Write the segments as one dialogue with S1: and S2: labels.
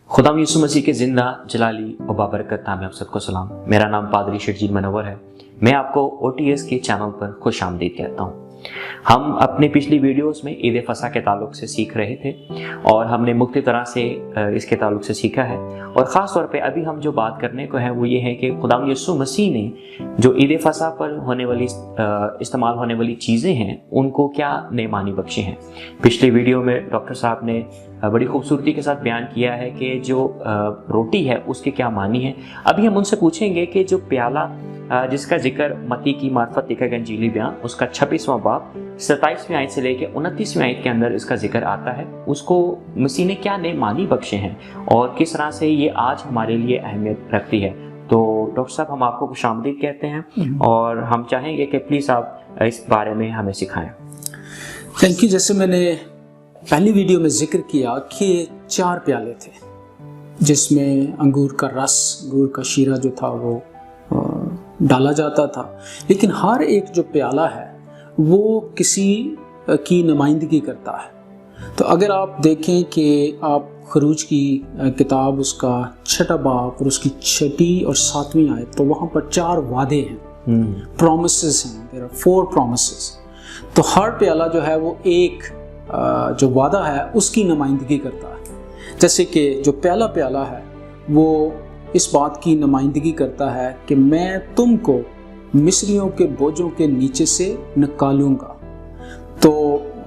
S1: खुदाम यीशु मसीह के जिंदा जलाली और बाबरकत नाम में आप सबको सलाम। मेरा नाम पादरी शर्जील मनोवर है। मैं आपको OTS के चैनल पर खुश आमदीद कहता हूँ। हम अपनी पिछली वीडियोस में ईद फसा के ताल्लुक से सीख रहे थे और हमने मुख्तलिफ तरह से इसके ताल्लुक से सीखा है, और ख़ास तौर पे अभी हम जो बात करने को है वो ये है कि खुदाम यीशु मसीह ने जो ईद फसा पर होने वाली इस्तेमाल होने वाली चीज़ें हैं उनको क्या नए मानी बख्शे हैं। पिछली वीडियो में डॉक्टर साहब ने बड़ी खूबसूरती के साथ बयान किया है कि जो रोटी है उसके क्या मानी है। अभी हम उनसे पूछेंगे कि जो प्याला जिसका जिक्र मत्ती की मार्फत लिखा गया इंजीली बयान उसका 26वां बाब 27वीं आयत से लेकर 29वीं आयत के अंदर इसका जिक्र आता है, उसको मसीह ने क्या नए मानी बख्शे हैं और किस तरह से ये आज हमारे लिए अहमियत रखती है। तो डॉक्टर साहब, हम आपको खुशामदीद कहते हैं और हम चाहेंगे कि प्लीज़ आप इस बारे में हमें सिखाएं।
S2: Thank you. जैसे मैंने पहली वीडियो में जिक्र किया कि 4 प्याले थे जिसमें अंगूर का रस, अंगूर का शीरा जो था वो डाला जाता था, लेकिन हर एक जो प्याला है वो किसी की नुमाइंदगी करता है। तो अगर आप देखें कि आप खरूज की किताब उसका 6वां बाब और उसकी 6वीं और 7वीं आयत, तो वहाँ पर 4 वादे हैं, प्रोमिसेस हैं, देयर आर 4 प्रोमिसेस। तो हर प्याला जो है वो एक जो वादा है उसकी नुमाइंदगी करता है। जैसे कि जो पहला प्याला है वो इस बात की नुमाइंदगी करता है कि मैं तुमको मिस्रियों के बोझों के नीचे से निकालूंगा। तो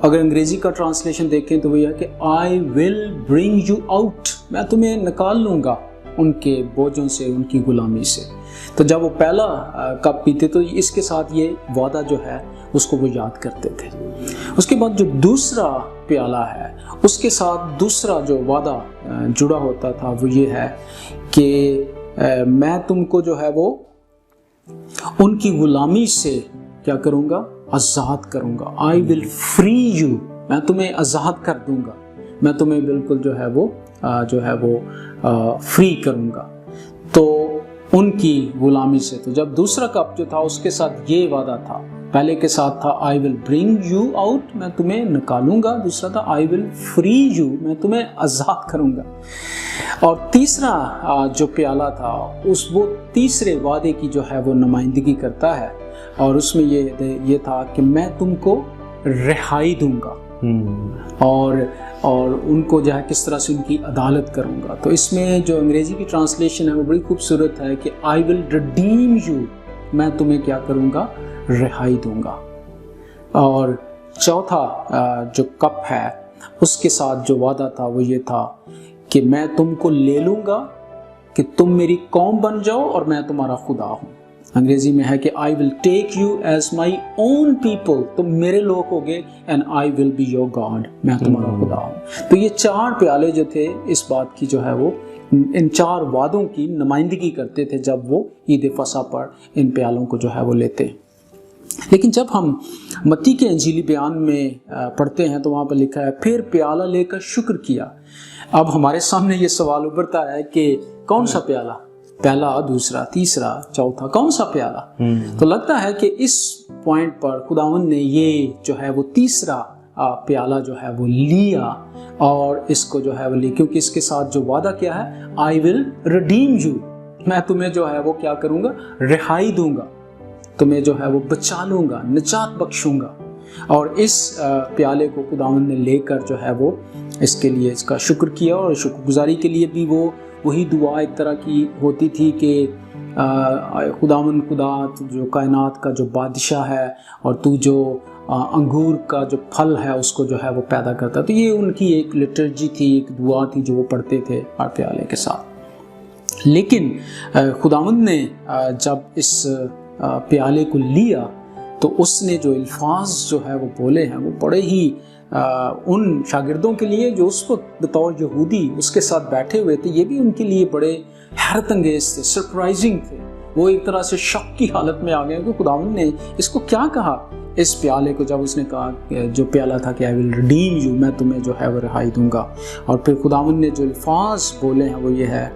S2: अगर अंग्रेजी का ट्रांसलेशन देखें तो वो यह कि I will bring you out, मैं तुम्हें निकाल लूँगा उनके बोझों से, उनकी गुलामी से। तो जब वो पहला कप पीते तो इसके साथ ये वादा जो है उसको वो याद करते थे। उसके बाद जो दूसरा प्याला है उसके साथ दूसरा जो वादा जुड़ा होता था वो ये है कि मैं तुमको जो है वो उनकी गुलामी से क्या करूँगा, आज़ाद करूँगा। आई विल फ्री यू, मैं तुम्हें आज़ाद कर दूँगा, मैं तुम्हें बिल्कुल जो है वो फ्री करूँगा तो उनकी गुलामी से। तो जब दूसरा कप जो था उसके साथ ये वादा था, पहले के साथ था I will bring you out, मैं तुम्हें निकालूंगा, दूसरा था आई विल फ्री यू, मैं तुम्हें आज़ाद करूंगा। और तीसरा जो प्याला था वो तीसरे वादे की जो है वो नुमाइंदगी करता है, और उसमें ये था कि मैं तुमको रिहाई दूंगा और उनको जो है किस तरह से उनकी अदालत करूंगा। तो इसमें जो अंग्रेजी की ट्रांसलेशन है वो बड़ी खूबसूरत है कि आई विल रिडीम यू, मैं तुम्हें क्या करूंगा, रिहाई दूंगा। और चौथा जो कप है उसके साथ जो वादा था वो ये था कि मैं तुमको ले लूंगा कि तुम मेरी कौम बन जाओ और मैं तुम्हारा खुदा हूँ। अंग्रेजी में है कि I will take you as my own people, तुम मेरे लोग होगे, and I will be your God, मैं तुम्हारा खुदा हूँ। तो ये 4 प्याले जो थे इस बात की जो है वो इन 4 वादों की नुमाइंदगी करते थे जब वो ईद फसा पर इन प्यालों को जो है वो लेते। लेकिन जब हम मत्ती के इंजीली बयान में पढ़ते हैं तो वहाँ पर लिखा है फिर प्याला लेकर शुक्र किया। अब हमारे सामने ये सवाल उभरता है कि कौन सा प्याला, पहला, दूसरा, तीसरा, चौथा, कौन सा प्याला? तो लगता है कि इस पॉइंट पर खुदावंद ने ये जो है वो तीसरा प्याला जो है वो लिया और इसको जो है वो लिया, क्योंकि इसके साथ जो वादा क्या है, आई विल रिडीम यू, मैं तुम्हें जो है वो क्या करूँगा, रिहाई दूंगा, तुम्हें जो है वो बचा लूँगा, निजात बख्शूँगा। और इस प्याले को खुदावंद ने लेकर जो है वो इसके लिए इसका शुक्र किया, और शुक्रगुजारी के लिए भी वो वही दुआ एक तरह की होती थी कि खुदावंद खुदा, तू जो कायनात का जो बादशाह है और तू जो अंगूर का जो फल है उसको जो है वो पैदा करता। तो ये उनकी एक लिटर्जी थी, एक दुआ थी जो वो पढ़ते थे हर प्याले के साथ। लेकिन खुदावंद ने जब इस प्याले को लिया तो उसने जो अल्फाज जो है वो बोले हैं वो बड़े ही उन शागिर्दों के लिए जो उस वक्त बतौर यहूदी उसके साथ बैठे हुए थे, ये भी उनके लिए बड़े हैरत अंगेज थे, सरप्राइजिंग थे। वो एक तरह से शक की हालत में आ गए कि खुदावंद ने इसको क्या कहा, इस प्याले को, जब उसने कहा जो प्याला था कि आई विल रिडीम यू, मैं तुम्हें जो है वो रिहाई दूंगा। और फिर खुदावंद ने जो अल्फाज बोले हैं वो ये है,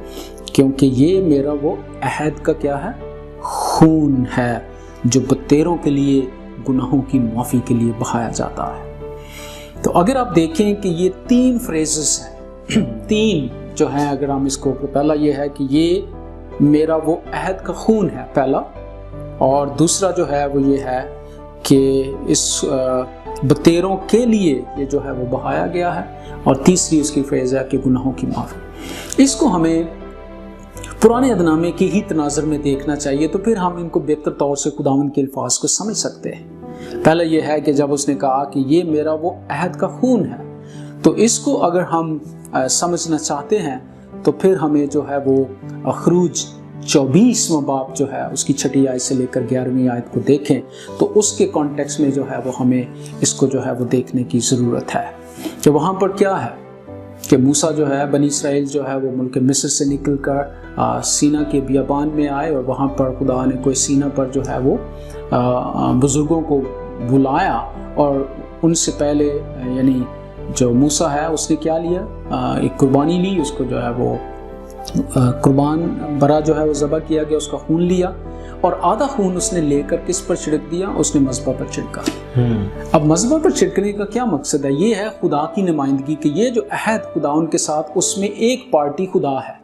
S2: क्योंकि ये मेरा वो अहद का क्या है, खून है जो बतेरों के लिए गुनाहों की माफ़ी के लिए बहाया जाता है। तो अगर आप देखें कि ये 3 फ्रेजेस हैं, 3 जो है, अगर हम इसको, पहला ये है कि ये मेरा वो अहद का खून है पहला, और दूसरा जो है वो ये है कि इस बतेरों के लिए ये जो है वो बहाया गया है, और तीसरी उसकी फ्रेज है कि गुनाहों की माफ़ी। इसको हमें पुराने अहदनामे की ही तनाज़ुर में देखना चाहिए, तो फिर हम इनको बेहतर तौर से खुदावंद के अल्फाज को समझ सकते हैं। पहला ये है कि जब उसने कहा कि ये मेरा वो अहद का खून है, तो इसको अगर हम समझना चाहते हैं तो फिर हमें जो है वो खरूज 24वां बाब जो है उसकी 6ठी आयत से लेकर 11वीं आयत को देखें, तो उसके कॉन्टेक्स्ट में जो है वो हमें इसको जो है वो देखने की ज़रूरत है कि वहाँ पर क्या है कि मूसा जो है, बनी इसराइल जो है वो मुल्क मिस्र से निकल कर सीना के बियाबान में आए, और वहाँ पर खुदा ने कोई सीना पर जो है वो बुज़ुर्गों को बुलाया, और उनसे पहले यानी जो मूसा है उसने क्या लिया, एक कुर्बानी ली, उसको जो है वो कुर्बान बरा जो है वो ज़बह किया गया, उसका खून लिया, और आधा खून उसने लेकर किस पर छिड़क दिया, उसने मज़बा पर छिड़का। अब मज़बा पर छिड़कने का क्या मकसद है? ये है खुदा की नुमाइंदगी कि ये जो अहद खुदा उनके साथ, उसमें एक पार्टी खुदा है,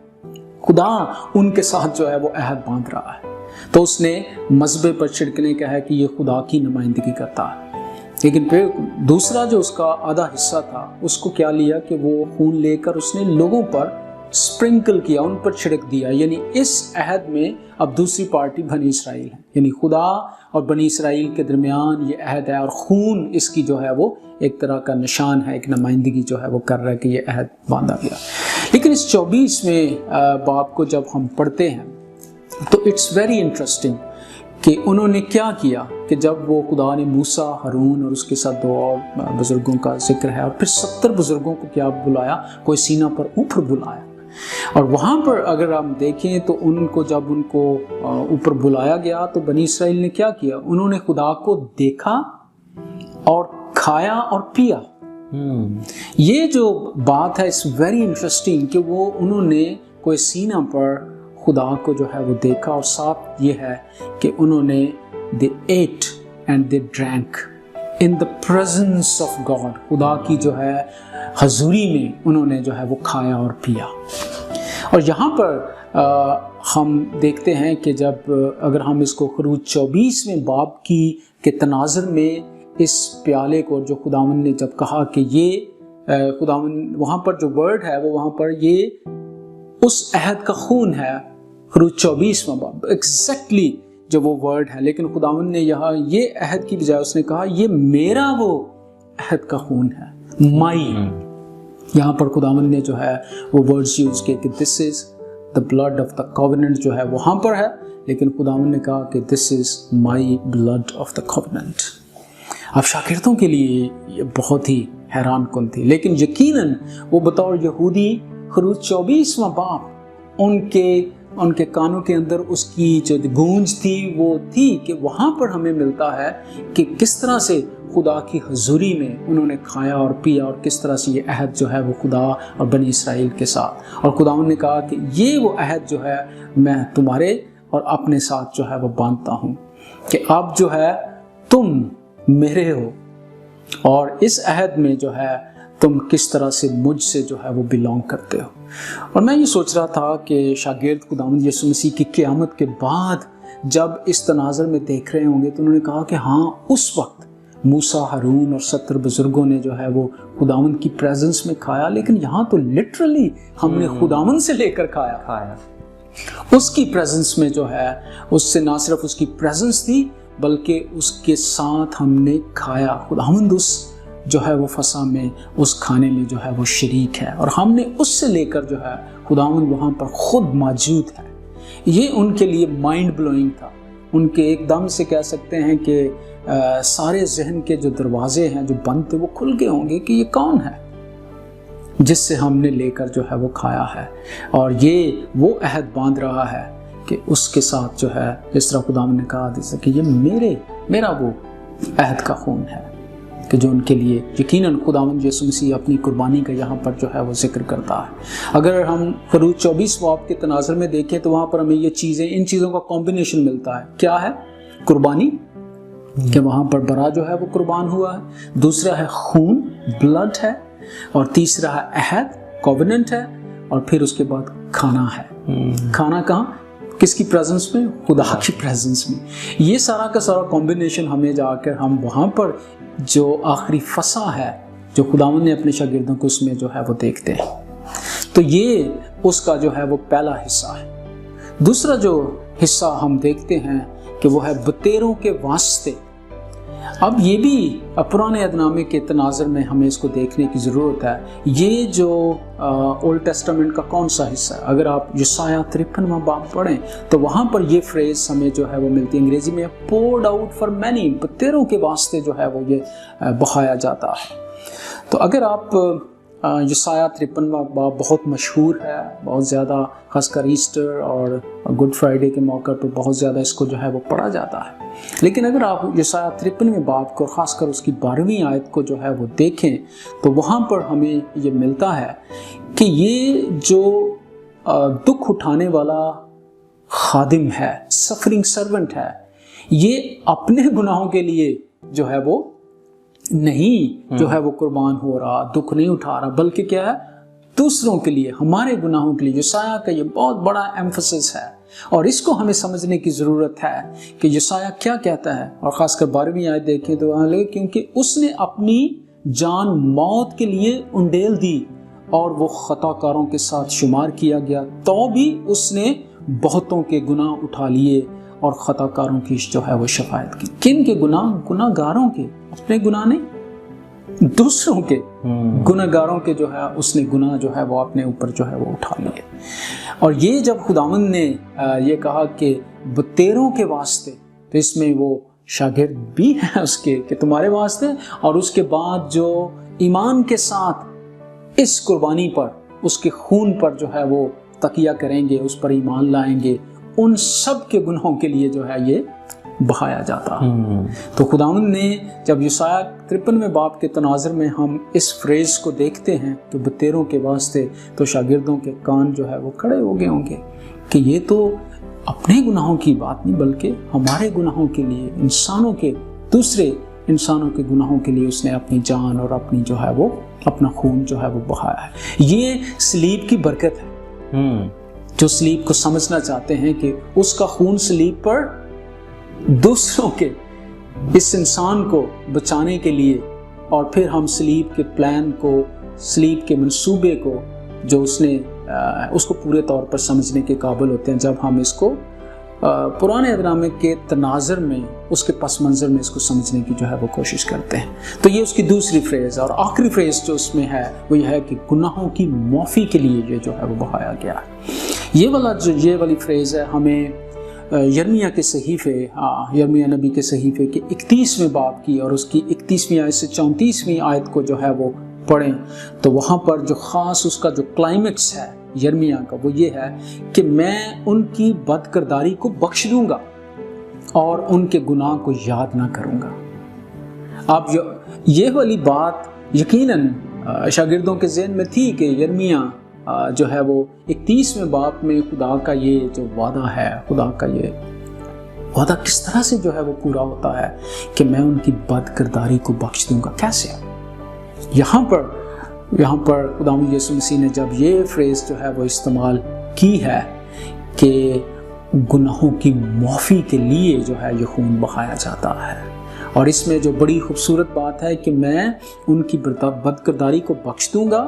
S2: खुदा उनके साथ जो है वो अहद बांध रहा है, तो उसने मज़बे पर छिड़कने का है कि ये खुदा की नुमाइंदगी करता है। लेकिन फिर दूसरा जो उसका आधा हिस्सा था, उसको क्या लिया कि वो खून लेकर उसने लोगों पर स्प्रिंकल किया, उन पर छिड़क दिया। यानी इस अहद में अब दूसरी पार्टी बनी इसराइल है, यानी खुदा और बनी इसराइल के दरमियान ये अहद है, और खून इसकी जो है वो एक तरह का निशान है, एक नुमाइंदगी जो है वो कर रहा है कि ये अहद बांधा गया। लेकिन इस 24वें बाब को जब हम पढ़ते हैं तो इट्स वेरी इंटरेस्टिंग कि उन्होंने क्या किया कि जब वो खुदा ने मूसा, हारून और उसके साथ 2 और बुजुर्गों का जिक्र है, और फिर 70 बुजुर्गों को क्या बुलाया, कोई सीना पर ऊपर बुलाया, और वहाँ पर अगर हम देखें तो उनको जब उनको ऊपर बुलाया गया तो बनी इसराइल ने क्या किया, उन्होंने खुदा को देखा और खाया और पिया। ये जो बात है इट्स वेरी इंटरेस्टिंग कि वो उन्होंने कोई सीना पर खुदा को जो है वो देखा, और साथ ये है कि उन्होंने they ate and they drank in the presence of God, खुदा की जो है हजूरी में उन्होंने जो है वो खाया और पिया। और यहाँ पर हम देखते हैं कि जब अगर हम इसको खरूज 24वें बाब के तनाज़ुर में इस प्याले को, जो खुदावन ने जब कहा कि ये खुदावन, वहाँ पर जो वर्ड है वो वहाँ पर ये उस अहद का खून है, खरूज 24वां बाब एग्जैक्टली जो वो वर्ड है, लेकिन खुदावन ने यहाँ ये अहद की बजाय उसने कहा ये मेरा वो अहद का खून है, माई। यहाँ पर खुदावन ने जो है वो वर्ड्स यूज किए कि this is the blood of the covenant जो है वहाँ पर है, लेकिन खुदावन ने कहा कि this is my blood of the covenant. अब शागिर्दों के लिए ये बहुत ही हैरान कुन थी, लेकिन यकीनन वो बतौर यहूदी खरूज 24वां बाब उनके कानों के अंदर उसकी जो गूंज थी वो थी कि वहाँ पर हमें मिलता है कि किस तरह से खुदा की हजूरी में उन्होंने खाया और पिया, और किस तरह से ये अहद जो है वो खुदा और बनी इसराइल के साथ, और खुदा ने कहा कि ये वो अहद जो है मैं तुम्हारे और अपने साथ जो है वो बांधता हूँ कि अब जो है तुम मेरे हो, और इस अहद में जो है तुम किस तरह से मुझसे जो है वो बिलोंग करते हो। और मैं ये सोच रहा था कि शागिर्द खुदावंद यीशु मसीह की क़यामत के बाद जब इस तनाज़ुर में देख रहे होंगे तो उन्होंने कहा कि हाँ, उस वक्त मूसा, हारून और 70 बुजुर्गों ने जो है वो खुदावंद की प्रेजेंस में खाया, लेकिन यहाँ तो लिटरली हमने खुदावंद से लेकर खाया। उसकी प्रेजेंस में जो है, उससे ना सिर्फ उसकी प्रेजेंस थी बल्कि उसके साथ हमने खाया। खुदावंद उस जो है वो फसा में, उस खाने में जो है वो शरीक है, और हमने उससे लेकर जो है खुदावंद वहाँ पर खुद मौजूद है। ये उनके लिए माइंड ब्लोइंग था। उनके एकदम से कह सकते हैं कि सारे जहन के जो दरवाजे हैं जो बंद थे वो खुल गए होंगे कि ये कौन है जिससे हमने लेकर जो है वो खाया है, और ये वो अहद बांध रहा है कि उसके साथ जो है, जिस तरह खुदावंद ने कहा जैसे कि ये मेरा वो अहद का खून है, कि जो उनके लिए यकीनन खुदावंद यीशु मसीह अपनी कुर्बानी का यहाँ पर जो है वो जिक्र करता है। अगर हम खरूज 24 बाब के तनाज़ुर में देखें तो वहाँ पर हमें ये चीज़ें, इन चीज़ों का कॉम्बिनेशन मिलता है। क्या है? कुर्बानी, कि वहाँ पर बरा जो है वो कुर्बान हुआ है, दूसरा है खून, ब्लड है, और तीसरा है अहद, कॉवेनेंट है, और फिर उसके बाद खाना है। खाना कहाँ? किसकी प्रेजेंस में? खुदा की प्रेजेंस में। ये सारा का सारा कॉम्बिनेशन हमें जाकर हम वहाँ पर जो आखिरी फसा है जो खुदावंद ने अपने शागिर्दों को उसमें जो है वो देखते हैं। तो ये उसका जो है वो पहला हिस्सा है। दूसरा जो हिस्सा हम देखते हैं कि वो है बतेरों के वास्ते। अब ये भी पुराने अहदनामे के तनाज़ुर में हमें इसको देखने की ज़रूरत है। ये जो ओल्ड टेस्टामेंट का कौन सा हिस्सा है? अगर आप यशायाह 53वां बाब पढ़ें तो वहाँ पर ये फ्रेज़ हमें जो है वो मिलती है अंग्रेज़ी में, poured out for many, बतेरों के वास्ते जो है वो ये बहाया जाता है। तो अगर आप यशायाह 53वां बाब बहुत मशहूर है, बहुत ज़्यादा, खासकर ईस्टर और गुड फ्राइडे के मौके पर बहुत ज़्यादा इसको जो है वो पढ़ा जाता है। लेकिन अगर आप यशायाह 53वें बाब को खासकर उसकी 12वीं आयत को जो है वो देखें तो वहाँ पर हमें ये मिलता है कि ये जो दुख उठाने वाला खादिम है, सफरिंग सर्वेंट है, ये अपने गुनाहों के लिए जो है वो नहीं जो है वो कुर्बान हो रहा, दुख नहीं उठा रहा, बल्कि क्या है? दूसरों के लिए, हमारे गुनाहों के लिए। यशायाह का ये बहुत बड़ा एम्फसिस है और इसको हमें समझने की ज़रूरत है कि यशायाह क्या कहता है। और ख़ासकर 12वीं आयत देखें तो वहाँ लगे, क्योंकि उसने अपनी जान मौत के लिए उंडेल दी और वो खताकारों के साथ शुमार किया गया, तो भी उसने बहुतों के गुनाह उठा लिए और खताकारों की जो है वो शफायत की। किन के गुनाह? गुनाहगारों के, अपने गुनाह नहीं, दूसरों के गुनाहगारों के जो है उसने गुनाह जो है वो अपने ऊपर जो है वो उठा लिए। और ये जब खुदावंद ने ये कहा कि बतेरों के वास्ते, तो इसमें वो शागिर्द भी हैं उसके कि तुम्हारे वास्ते, और उसके बाद जो ईमान के साथ इस कुर्बानी पर, उसके खून पर जो है वो तकिया करेंगे, उस पर ईमान लाएंगे, उन सब के गुनाहों के लिए जो है ये बहाया जाता है। तो खुदावंद ने जब यशायाह 53वें बाब के तनाज़ुर में हम इस फ्रेज़ को देखते हैं तो बतेरों के वास्ते, तो शागिर्दों के कान जो है वो खड़े हो गए होंगे कि ये तो अपने गुनाहों की बात नहीं, बल्कि हमारे गुनाहों के लिए, इंसानों के, दूसरे इंसानों के गुनाहों के लिए उसने अपनी जान और अपनी जो है वो अपना खून जो है वो बहाया है। ये सलीब की बरकत है। जो सलीब को समझना चाहते हैं कि उसका खून सलीब पर दूसरों के, इस इंसान को बचाने के लिए, और फिर हम सलीब के प्लान को, सलीब के मंसूबे को जो उसने उसको पूरे तौर पर समझने के काबिल होते हैं जब हम इसको पुराने अहदनामे के तनाज़ुर में, उसके पस मंज़र में इसको समझने की जो है वो कोशिश करते हैं। तो ये उसकी दूसरी फ्रेज़ और आखिरी फ्रेज़ जो उसमें है वो ये है कि गुनाहों की माफ़ी के लिए ये जो है वो बहाया गया है। ये वाली फ्रेज़ है हमें यर्मिया के सहीफ़े, यर्मिया नबी के सहीफ़े के 31वें बाब की और उसकी 31वीं आयत से 34वीं आयत को जो है वो पढ़ें तो वहाँ पर जो ख़ास उसका जो क्लाइमेक्स है यर्मिया का वो ये है कि मैं उनकी बदकिरदारी को बख्श दूंगा और उनके गुनाह को याद ना करूंगा। अब ये वाली बात यकीनन शागिर्दों के ज़हन में थी कि यर्मिया जो है वो 31वें बाब में खुदा का ये जो वादा है, खुदा का ये वादा किस तरह से जो है वो पूरा होता है कि मैं उनकी बदकिरदारी को बख्श दूंगा। कैसे? यहाँ पर खुदावंद यीशु मसीह ने जब ये फ्रेज़ जो है वो इस्तेमाल की है कि गुनाहों की माफ़ी के लिए जो है ये खून बहाया जाता है, और इसमें जो बड़ी खूबसूरत बात है कि मैं उनकी बदकिरदारी को बख्श दूंगा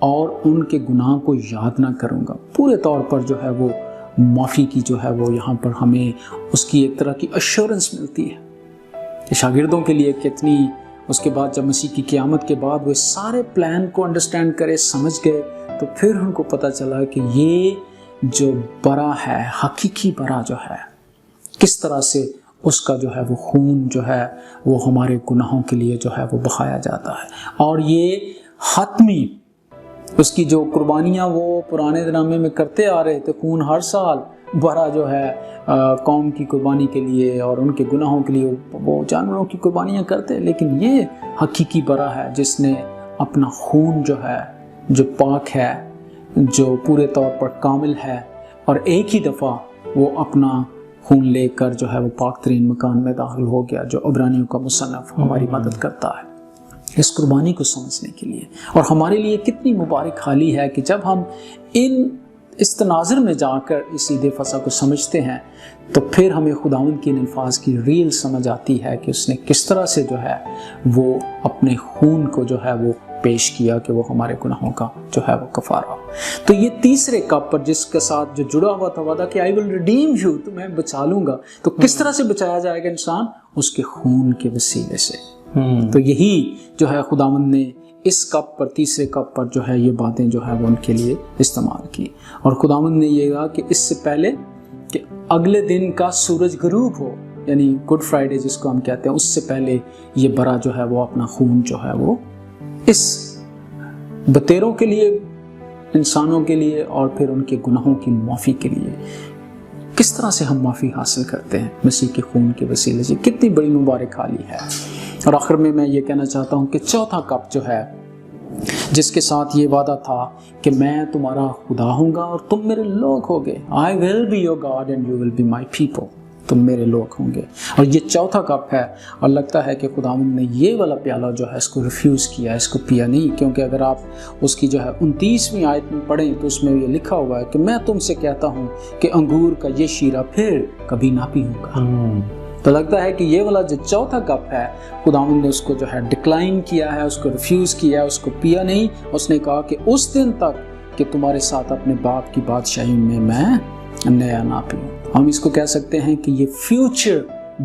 S2: और उनके गुनाह को याद ना करूंगा। पूरे तौर पर जो है वो माफ़ी की जो है वो यहाँ पर हमें उसकी एक तरह की अश्योरेंस मिलती है कि शागिर्दों के लिए कितनी, उसके बाद जब मसीह की क़यामत के बाद वो सारे प्लान को अंडरस्टैंड करे, समझ गए, तो फिर उनको पता चला कि ये जो बरा है, हकीकी बरा जो है, किस तरह से उसका जो है वो खून जो है वो हमारे गुनाहों के लिए जो है वो बहाया जाता है। और ये हतमी उसकी जो कुर्बानियाँ वो पुराने ज़माने में करते आ रहे थे, खून हर साल बरा जो है कौम की कुर्बानी के लिए और उनके गुनाहों के लिए वो जानवरों की कुर्बानियाँ करते, लेकिन ये हकीकी बरा है जिसने अपना खून जो है, जो पाक है, जो पूरे तौर पर कामिल है, और एक ही दफ़ा वो अपना खून लेकर जो है वो पाक तरीन मकान में दाखिल हो गया, जो इब्रानियों का मुसन्नफ़ हमारी मदद करता है। اس قربانی کو سمجھنے کے لیے. اور ہمارے لیے کتنی مبارک حالی ہے کہ جب ہم اس تناظر میں جا کر اس عید فصح کو سمجھتے ہیں تو پھر ہمیں خداوند کی ان الفاظ کی ریل سمجھ آتی ہے کہ اس نے کس طرح سے جو ہے وہ اپنے خون کو جو ہے وہ پیش کیا کہ وہ ہمارے گناہوں کا جو ہے وہ کفارہ ہو. تو یہ تیسرے کپ پر جس کے ساتھ جو جڑا ہوا تھا وعدہ کہ I will redeem you، تو میں بچا لوں گا. تو کس طرح سے بچایا جائے گا انسان؟ اس کے خون کے وسیلے سے. تو یہی جو ہے خداوند نے اس کپ پر، تیسرے کپ پر جو ہے یہ باتیں جو ہے وہ ان کے لیے استعمال کی. اور خداوند نے یہ کہا کہ اس سے پہلے کہ اگلے دن کا سورج غروب ہو، یعنی گڈ فرائیڈے جس کو ہم کہتے ہیں، اس سے پہلے یہ برا جو ہے وہ اپنا خون جو ہے وہ اس بطیروں کے لیے، انسانوں کے لیے، اور پھر ان کے گناہوں کی معافی کے لیے. کس طرح سے ہم معافی حاصل کرتے ہیں؟ مسیح کے خون کے وسیلے سے. کتنی بڑی مبارک حالی ہے. اور آخر میں یہ کہنا چاہتا ہوں کہ چوتھا کپ جو ہے جس کے ساتھ یہ وعدہ تھا کہ میں تمہارا خدا ہوں گا اور تم میرے لوگ ہوگے. I will be your God and you will be my people. تم میرے لوگ ہوں گے. اور یہ چوتھا کپ ہے، اور لگتا ہے کہ خداوند نے یہ والا پیالہ جو ہے اس کو ریفیوز کیا، اس کو پیا نہیں. کیونکہ اگر آپ اس کی جو ہے 29ویں آیت میں پڑھیں تو اس میں یہ لکھا ہوا ہے کہ میں تم سے کہتا ہوں کہ انگور کا یہ شیرہ پھر کبھی نہ پیوں گا. تو لگتا ہے کہ یہ والا جو چوتھا کپ ہے خداوند نے اس کو جو ہے ڈکلائن کیا ہے، اس کو ریفیوز کیا ہے، اس کو پیا نہیں. اس نے کہا کہ اس دن تک کہ تمہارے ساتھ اپنے باپ کی بادشاہی میں نیا نہ پیوں. ہم اس کو کہہ سکتے ہیں کہ یہ فیوچر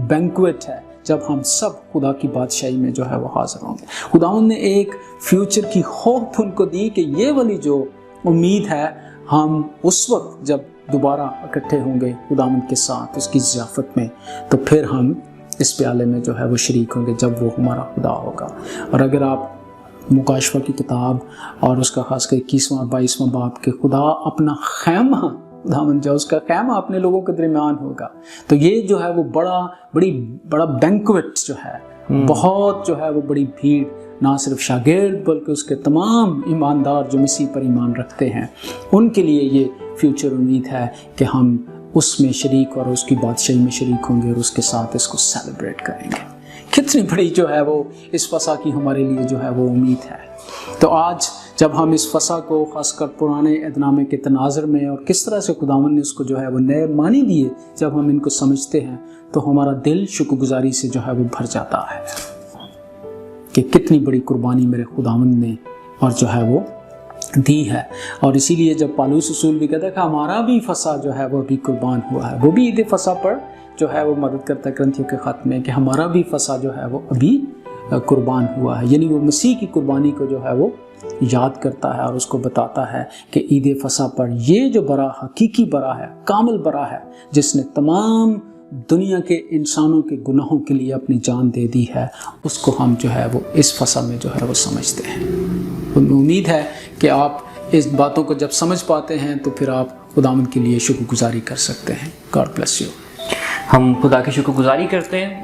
S2: بینکویٹ ہے جب ہم سب خدا کی بادشاہی میں جو ہے وہ حاضر ہوں گے. خداوند نے ایک فیوچر کی ہوپ ان کو دی کہ یہ والی جو امید ہے، ہم اس وقت جب دوبارہ اکٹھے ہوں گے خداوند کے ساتھ اس کی ضیافت میں، تو پھر ہم اس پیالے میں جو ہے وہ شریک ہوں گے جب وہ ہمارا خدا ہوگا. اور اگر آپ مکاشفہ کی کتاب اور اس کا خاص کر 21واں اور 22واں باب کے خدا اپنا خیمہ، خداوند جو اس کا خیمہ اپنے لوگوں کے درمیان ہوگا، تو یہ جو ہے وہ بڑا بینکویٹ جو ہے، بہت جو ہے وہ بڑی بھیڑ، نہ صرف شاگرد بلکہ اس کے تمام ایماندار جو مسیح پر ایمان رکھتے ہیں، ان کے لیے یہ فیوچر امید ہے کہ ہم اس میں شریک اور اس کی بادشاہی میں شریک ہوں گے اور اس کے ساتھ اس کو سیلیبریٹ کریں گے. کتنی بڑی جو ہے وہ اس فصح کی ہمارے لیے جو ہے وہ امید ہے. تو آج جب ہم اس فصح کو خاص کر پرانے عہدنامے کے تناظر میں اور کس طرح سے خداوند نے اس کو جو ہے وہ نئے معنی دیے، جب ہم ان کو سمجھتے ہیں تو ہمارا دل شکر گزاری سے جو ہے وہ بھر جاتا ہے کہ کتنی بڑی قربانی میرے خداوند نے اور جو ہے وہ دی ہے. اور اسی لیے جب پالوس رسول بھی کہتا ہے کہ ہمارا بھی فصح جو ہے وہ ابھی قربان ہوا ہے، وہ بھی عید فصح پر جو ہے وہ مدد کرتا ہے کرنتھیوں کے خط میں کہ ہمارا بھی فصح جو ہے وہ ابھی قربان ہوا ہے. یعنی وہ مسیح کی قربانی کو جو ہے وہ یاد کرتا ہے اور اس کو بتاتا ہے کہ عید فصح پر یہ جو برا، حقیقی برا ہے، کامل برا ہے، جس نے تمام دنیا کے انسانوں کے گناہوں کے لیے اپنی جان دے دی ہے، اس کو ہم جو ہے وہ اس فصح میں جو ہے وہ سمجھتے ہیں. امید ہے کہ آپ اس باتوں کو جب سمجھ پاتے ہیں تو پھر آپ خداوند کے لیے شکر گزاری کر سکتے ہیں. God bless you.
S1: ہم خدا کی شکر گزاری کرتے ہیں.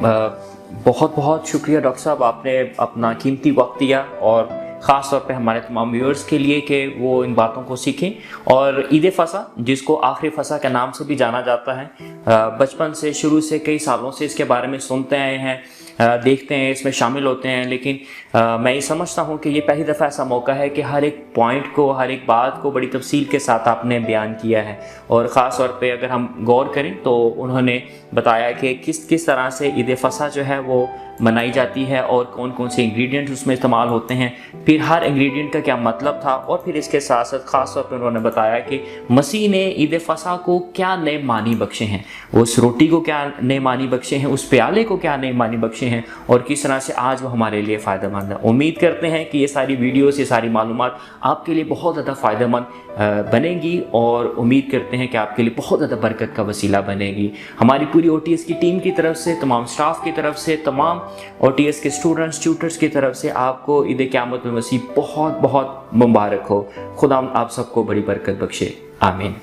S1: بہت بہت شکریہ ڈاکٹر صاحب، آپ نے اپنا قیمتی وقت دیا، اور خاص طور پہ ہمارے تمام ویورز کے لیے کہ وہ ان باتوں کو سیکھیں. اور عید فصح جس کو آخری فصح کے نام سے بھی جانا جاتا ہے، بچپن سے، شروع سے، کئی سالوں سے اس کے بارے میں سنتے آئے ہیں، دیکھتے ہیں، اس میں شامل ہوتے ہیں. لیکن میں یہ سمجھتا ہوں کہ یہ پہلی دفعہ ایسا موقع ہے کہ ہر ایک پوائنٹ کو، ہر ایک بات کو بڑی تفصیل کے ساتھ آپ نے بیان کیا ہے. اور خاص طور پہ اگر ہم غور کریں تو انہوں نے بتایا کہ کس طرح سے عید فصح جو ہے وہ منائی جاتی ہے اور کون کون سے انگریڈینٹ اس میں استعمال ہوتے ہیں، پھر ہر انگریڈینٹ کا کیا مطلب تھا، اور پھر اس کے ساتھ ساتھ خاص طور پہ انہوں نے بتایا کہ مسیح نے عید فصح کو کیا نئے معنی بخشے ہیں، اس روٹی کو کیا نئے معنی بخشے ہیں، اس پیالے کو کیا نئے معنی بخشے ہیں، اور کس طرح سے آج وہ ہمارے لیے فائدہ مند ہے. امید کرتے ہیں کہ یہ ساری ویڈیوز، یہ ساری معلومات آپ کے لیے بہت زیادہ فائدہ مند بنے گی، اور امید کرتے ہیں کہ آپ کے لیے بہت زیادہ برکت کا وسیلہ بنے گی. ہماری پوری OTS کی ٹیم کی طرف سے، تمام سٹاف کی طرف سے، تمام OTS کے اسٹوڈنٹس، ٹیوٹرز کی طرف سے آپ کو عید قیامت المسیح بہت بہت مبارک ہو. خدا آپ سب کو بڑی برکت بخشے. آمین.